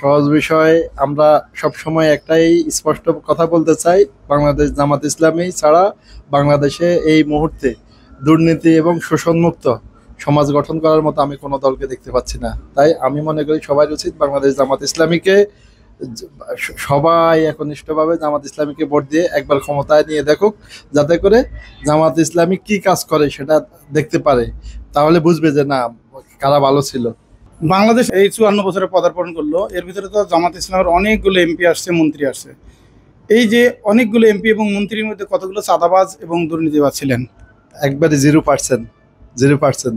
সহজ বিষয়। আমরা সব সময় একটাই স্পষ্ট কথা বলতে চাই, বাংলাদেশ জামাত ইসলামী ছাড়া বাংলাদেশে এই মুহূর্তে দুর্নীতি এবং শোষণমুক্ত সমাজ গঠন করার মতো আমি কোনো দলকে দেখতে পাচ্ছি না। তাই আমি মনে করি সবাই উচিত বাংলাদেশ জামাত ইসলামীকে সবাই একনিষ্ঠভাবে জামাত ইসলামীকে ভোট দিয়ে একবার ক্ষমতায় নিয়ে দেখুক, যাতে করে জামাত ইসলামী কি কাজ করে সেটা দেখতে পারে, তাহলে বুঝবে যে না কারা ভালো ছিল। বাংলাদেশ এই 54 বছরে পদার্পণ করলো, এর ভিতরে তো জামাত ইসলামের অনেকগুলো এমপি আসছে, মন্ত্রী আসছে। এই যে অনেকগুলো এমপি এবং মন্ত্রীর মধ্যে কতগুলো চাঁদাবাজ এবং দুর্নীতিবাজ ছিলেন? একবারে 0%। 0%।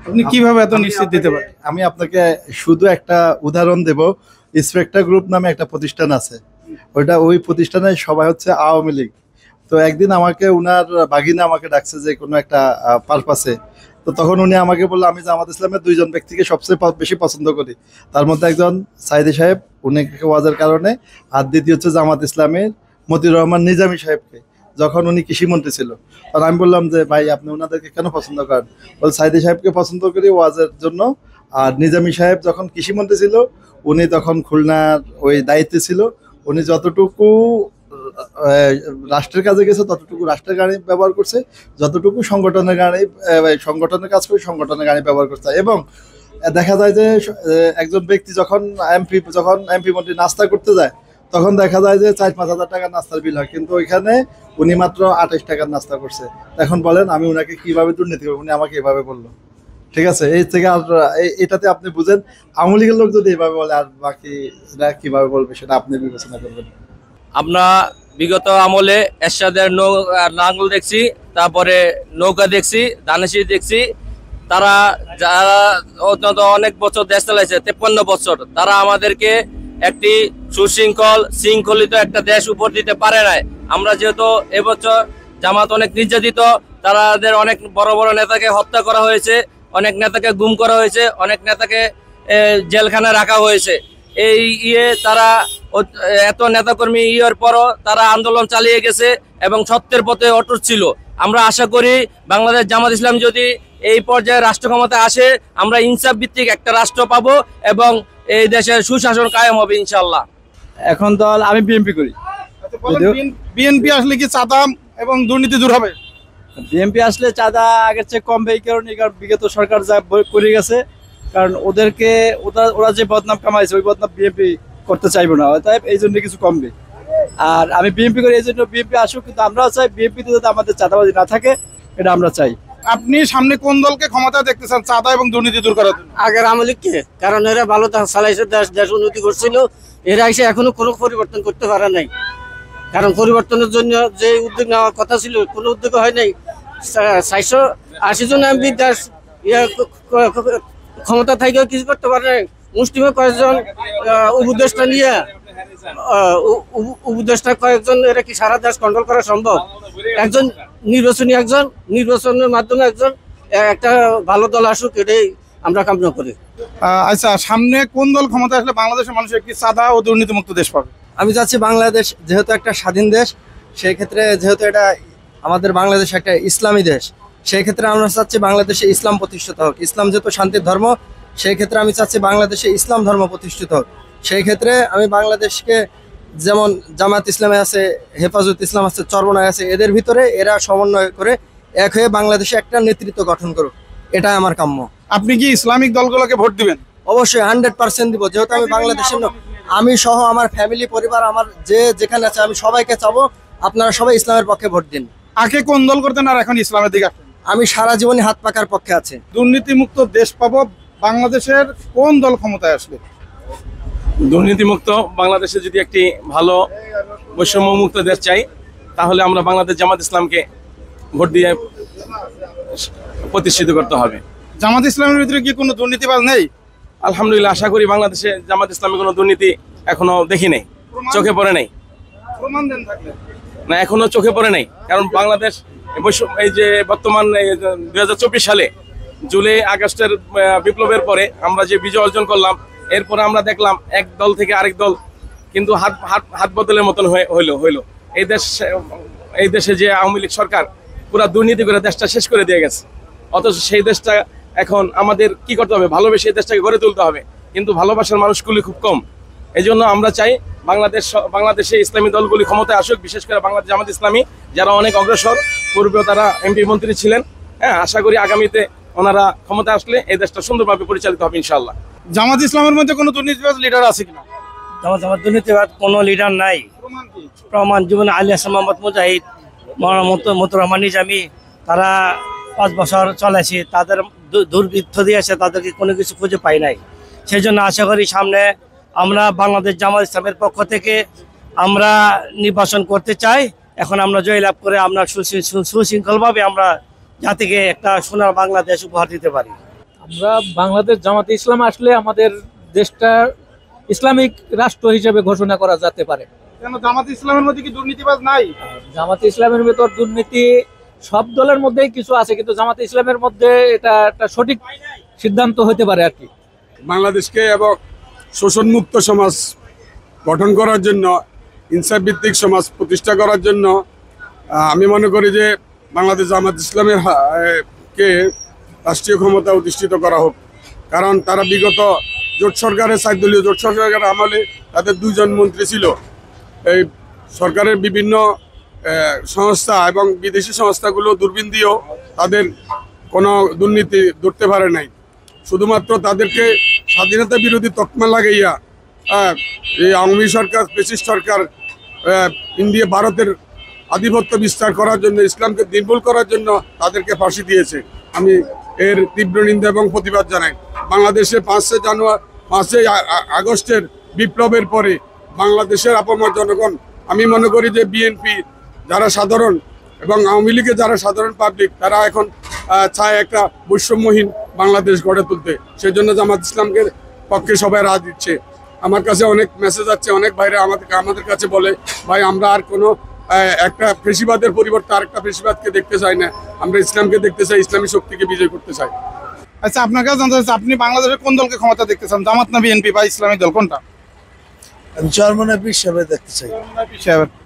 আপনি কিভাবে এত নিশ্চিত দিতে পারেন? আমি আপনাকে শুধু একটা উদাহরণ দেব। স্পেক্ট্রা গ্রুপ নামে একটা প্রতিষ্ঠান আছে, ওই প্রতিষ্ঠানের সবাই হচ্ছে আওয়ামী লীগ। তো একদিন আমাকে উনার বাগিনা আমাকে ডাকছে যে কোনো একটা পারপাসে। তো তখন উনি আমাকে বললো, আমি জামাত ইসলামের দুইজন ব্যক্তিকে সবচেয়ে বেশি পছন্দ করি, তার মধ্যে একজন সাইদি সাহেব, উনি ওয়াজের কারণে, আর দ্বিতীয় হচ্ছে জামাত ইসলামের মতিউর রহমান নিজামী সাহেবকে, যখন উনি কৃষিমন্ত্রী ছিল। তখন আমি বললাম যে ভাই আপনি ওনাদেরকে কেন পছন্দ করেন? বল সাইদি সাহেবকে পছন্দ করি ওয়াজের জন্য, আর নিজামী সাহেব যখন কৃষিমন্ত্রী ছিল উনি তখন খুলনার ওই দায়িত্বে ছিল, উনি যতটুকু রাষ্ট্রের কাজে গেছে ততটুকু রাষ্ট্রের গাড়ি ব্যবহার করছে, যতটুকু সংগঠনের গাড়ি সংগঠনের কাজ করে সংগঠনের গাড়ি ব্যবহার করছে। এবং দেখা যায় যে একজন ব্যক্তি যখন এমপি মন্ত্রী নাস্তা করতে যায় তখন দেখা যায় যে 4-5 হাজার টাকার নাস্তার বিল হয়, কিন্তু ওইখানে উনি মাত্র 28 টাকার নাস্তা করছে। এখন বলেন আমি ওনাকে কিভাবে দুর্নীতি করবো? উনি আমাকে এভাবে বললো। ঠিক আছে, এই থেকে আর এটাতে আপনি বুঝেন আওয়ামী লীগের লোক যদি এভাবে বলে, আর বাকিরা কিভাবে বলবে সেটা আপনি বিবেচনা করবেন। আমরা বিগত আমলে এরশাদের লাঙ্গল দেখছি, তারপরে নৌকা দেখছি, ধানেশি দেখছি। তারা যারা অত্যন্ত অনেক বছর দেশ চালাইছে, 53 বছর, তারা আমাদেরকে একটি শৃঙ্খলিত একটা দেশ উপর দিতে পারে নাই। আমরা যেহেতু এবছর জামাত অনেক নির্যাতিত, তাদের অনেক বড় বড় নেতাকে হত্যা করা হয়েছে, অনেক নেতাকে গুম করা হয়েছে, অনেক নেতাকে জেলখানায় রাখা হয়েছে। এই তারা এত নেতাকর্মী ইয়ের পরও তারা আন্দোলন চালিয়ে গেছে এবং সত্যের পথে অটুট ছিল। আমরা আশা করি বাংলাদেশ জামাত ইসলাম যদি এই পর্যায়ে রাষ্ট্র ক্ষমতায় আসে, আমরা ইনসাফ ভিত্তিক একটা রাষ্ট্র পাবো এবং এই দেশের সুশাসন কায়েম হবে ইনশাল্লাহ। এখন দল আমি বিএনপি করি। বিএনপি আসলে কি চাঁদা এবং দুর্নীতি দূর হবে? বিএনপি আসলে চাঁদা আগের চেয়ে কমবে, এই কারণে বিগত সরকার যা করে গেছে, কারণ ওরা যে বদনাম কামাইছে ওই বদনাম বিএনপি করতে চাইবো না, তাই এই জন্য কিছু কমবে। আর আমি বিএনপি করি, এই জন্য বিএনপি আসুক, কিন্তু আমরাও চাই বিএনপিতে যাতে আমাদের চাঁদাবাজি না থাকে, এটা আমরা চাই। আপনি সামনে কোন দলকে ক্ষমতা দেখতে চান চাঁদা এবং দুর্নীতি দূর করার জন্য? আগের আওয়ামী লীগকে, কারণ এরা ভালো চালাইছে, দেশ উন্নতি করছিল। এরা এসে এখনো কোনো পরিবর্তন করতে পারে নাই, কারণ পরিবর্তনের জন্য যে উদ্যোগ নেওয়ার কথা ছিল কোনো উদ্যোগ হয় নাই। 480 জন এমপি দেশ ক্ষমতা থেকেও কিছু করতে পারে নাই। মুসলিমে কয়েকজন উপদেষ্টা নিয়ে উপদেষ্টা কয়েকজন, এরা কি সারা দেশ কন্ট্রোল করা সম্ভব? নির্বাচনের মাধ্যমে একটা ভালো দল আসুক, এটাই আমরা কামনা করি। আচ্ছা, সামনে কোন দল ক্ষমতা আসলে বাংলাদেশের মানুষ একটি চাঁদা ও দুর্নীতিমুক্ত দেশ পাবে? আমি চাচ্ছি বাংলাদেশ যেহেতু একটা স্বাধীন দেশ, সেই ক্ষেত্রে যেহেতু এটা আমাদের বাংলাদেশ একটা ইসলামী দেশ, সেই ক্ষেত্রে আমরা চাচ্ছি বাংলাদেশে ইসলাম প্রতিষ্ঠিত হোক। ইসলাম যেহেতু শান্তির ধর্ম, সেই ক্ষেত্রে আমি চাচ্ছি বাংলাদেশে ইসলাম ধর্ম প্রতিষ্ঠিত হোক। সেই ক্ষেত্রে আমি বাংলাদেশকে, যেমন জামাত ইসলামে আছে, হেফাজত ইসলাম আছে, চরমনায় আছে, এদের ভিতরে এরা সমন্বয় করে এক হয়ে বাংলাদেশে একটা নেতৃত্ব গঠন করুক, এটাই আমার কাম্য। আপনি কি ইসলামিক দলগুলোকে ভোট দিবেন? অবশ্যই 100% দিব। যেহেতু আমি বাংলাদেশের লোক, আমি সহ আমার ফ্যামিলি পরিবার আমার যেখানে আছে, আমি সবাইকে চাবো আপনারা সবাই ইসলামের পক্ষে ভোট দিন। আগে কোন দল করতেন আর এখন ইসলামের দিকে আসেন? আমি সারা জীবনে হাত পাকার পক্ষে আছে। দুর্নীতিমুক্ত দেশ পাবো বাংলাদেশের কোন দল ক্ষমতায় আসবে? দুর্নীতিমুক্ত বাংলাদেশে যদি একটি ভালো বৈষম্যমুক্ত দেশ চাই, তাহলে আমরা বাংলাদেশ জামাত ইসলামকে ভোট দিয়ে প্রতিষ্ঠিত করতে হবে। জামাত ইসলামের ভিতরে কি কোনো দুর্নীতিবাজ নেই? আলহামদুলিল্লাহ, আশা করি বাংলাদেশে জামাত ইসলামে কোনো দুর্নীতি এখনো দেখি নেই, চোখে পড়ে নেই। প্রমাণ দেন থাকলে। না, এখনো চোখে পড়ে নেই, কারণ বাংলাদেশ এই যে বর্তমান 2024 সালে জুলাই আগস্টের বিপ্লবের পরে আমরা যে বিজয় অর্জন করলাম, এরপরে আমরা দেখলাম এক দল থেকে আরেক দল কিন্তু হাত বদলের মতন হইলো। এই দেশে যে আওয়ামী লীগ সরকার পুরা দুর্নীতি করে দেশটা শেষ করে দিয়ে গেছে। অথচ সেই দেশটা এখন আমাদের কি করতে হবে? ভালোবেসে এই দেশটাকে গড়ে তুলতে হবে। কিন্তু ভালোবাসার মানুষগুলি খুব কম। এই জন্য আমরা চাই বাংলাদেশে ইসলামী দলগুলি ক্ষমতায় আসুক, বিশেষ করে বাংলাদেশ জামাত ইসলামী, যারা অনেক অগ্রসর, পূর্বেও তারা এমপি মন্ত্রী ছিলেন। হ্যাঁ, আশা করি আগামীতে ওনারা ক্ষমতা আসলে এই দেশটা সুন্দরভাবে পরিচালিত হবে ইনশাআল্লাহ। জামাত ইসলামের মধ্যে কোনো দুর্নীতিবাজ লিডার আছে কিনা? আমার দুর্নীতিবাদ কোনো লিডার নাই। প্রমাণ জীবনে আলী হাসান মোহাম্মদ মুজাহিদ, মতুর রহমান নিজামী, তারা 5 বছর চলেছে, তাদের দুর্বৃত্ত দিয়েছে, তাদেরকে কোনো কিছু খুঁজে পাই নাই। সেই জন্য আশা করি সামনে আমরা বাংলাদেশ জামাত ইসলামের পক্ষ থেকে আমরা নির্বাচন করতে চাই। এখন আমরা জয়লাভ করে আমরা সুশৃঙ্খলভাবে আমরা জাতিকে একটা সোনার বাংলাদেশ উপহার দিতে পারি। আমরা বাংলাদেশ জামাতে ইসলাম আসলে আমাদের দেশটা ইসলামিক রাষ্ট্র হিসেবে ঘোষণা করা যেতে পারে। কেন জামাত ইসলামের মধ্যে কি দুর্নীতিবাজ নাই? জামাতে ইসলামের ভেতর দুর্নীতি সব দলের মধ্যেই কিছু আছে, কিন্তু জামাতে ইসলামের মধ্যে এটা একটা সঠিক সিদ্ধান্ত হতে পারে আর কি। বাংলাদেশকে এবং শোষণমুক্ত সমাজ গঠন করার জন্য, ইনসাফ ভিত্তিক সমাজ প্রতিষ্ঠা করার জন্য আমি মনে করি যে বাংলাদেশ জামাত ইসলামের কে রাষ্ট্রীয় ক্ষমতা অধিষ্ঠিত করা হোক। কারণ তারা বিগত জোট সরকারের 4 দলীয় জোট সরকারের আমলে তাদের 2 জন মন্ত্রী ছিল। এই সরকারের বিভিন্ন সংস্থা এবং বিদেশি সংস্থাগুলো দূরবীন দিয়েও তাদের কোনো দুর্নীতি ধরতে পারে নাই। শুধুমাত্র তাদেরকে স্বাধীনতা বিরোধী তকমা লাগাইয়া এই আওয়ামী সরকার, ফ্যাসিস্ট সরকার ইন্ডিয়া ভারতের আধিপত্য বিস্তার করার জন্য, ইসলামকে নির্মূল করার জন্য তাদেরকে ফাঁসি দিয়েছে। আমি এর তীব্র নিন্দা এবং প্রতিবাদ জানাই। বাংলাদেশে 5 আগস্টের বিপ্লবের পরে বাংলাদেশের আপামর জনগণ, আমি মনে করি যে বিএনপি যারা সাধারণ এবং আওয়ামী লীগের যারা সাধারণ পাবলিক, তারা এখন চায় একটা বৈষম্যহীন বাংলাদেশ গড়ে তুলতে। সেই জন্য জামাত ইসলামকে পক্ষে সবাই রায় দিচ্ছে। আমার কাছে অনেক মেসেজ আছে, অনেক ভাইরা আমাদের কাছে বলে, ভাই আমরা আর কোনো একটা ফেসিবাদের পরিবর্তে আরেকটা ফেসিবাদকে দেখতে চাই না, আমরা ইসলামকে দেখতে চাই, ইসলামী শক্তিকে বিজয় করতে চাই। আচ্ছা, আপনার কাছে জানতে চাচ্ছি, আপনি বাংলাদেশের কোন দলকে ক্ষমতা দেখতে চান? জামাত না বিএনপি বা ইসলামী দল, কোনটা? আমি চরমনায় পীর সাহেব দেখতে চাই।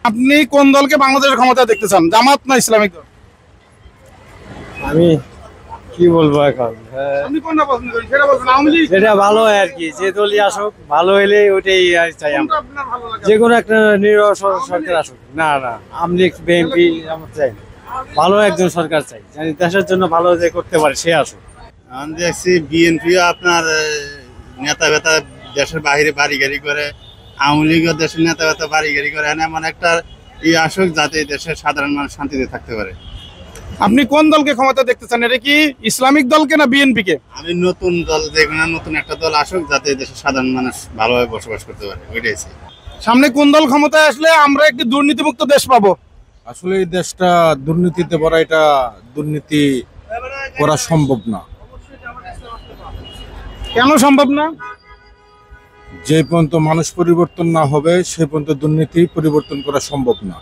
আপনি কোন দলকে বাংলাদেশের ক্ষমতা দেখতে চান, জামাত না ইসলামিক দল? আমি কি বলবো এখন, আপনি কোনটা পছন্দ করেন সেটা বলবেন। আওয়ামী লীগ যেটা ভালো হয় আর কি, যে দলই আসুক ভালো হলে ওইটাই চাই আমরা। কোনটা আপনার ভালো লাগে? যে কোনো একটা নিরীহ সরকার আসুক, না আওয়ামী লীগ বিএনপি আমরা চাই না, ভালো একজন সরকার চাই, জানি দেশের জন্য ভালো যে করতে পারে সে আসুক। আমি দেখছি বিএনপিও আপনার নেতা বেতা দেশের বাইরে বাড়ি গাড়ি করে, আওয়ামী লীগও দেশের নেতা বেতা বাড়ি গাড়ি করে, এমন একটা আসুক যাতে দেশের সাধারণ মানুষ শান্তিতে থাকতে পারে। আপনি কোন দলকে ক্ষমতা দেখতে চান? এটা কি ইসলামিক দলকে না বিএনপি কে? আমি নতুন দল, যেকোনো নতুন একটা দল আসুক যাতে দেশের সাধারণ মানুষ ভালোভাবে বসবাস করতে পারে, ওইটাই চাই। সামনে কোন দল ক্ষমতায় আসলে আমরা একটি দুর্নীতিমুক্ত দেশ পাবো? আসলে এই দেশটা দুর্নীতিতে ভরা, এটা দুর্নীতি করা সম্ভব না। কেন সম্ভব না? যে পর্যন্ত মানুষ পরিবর্তন না হবে সে পর্যন্ত দুর্নীতি পরিবর্তন করা সম্ভব না।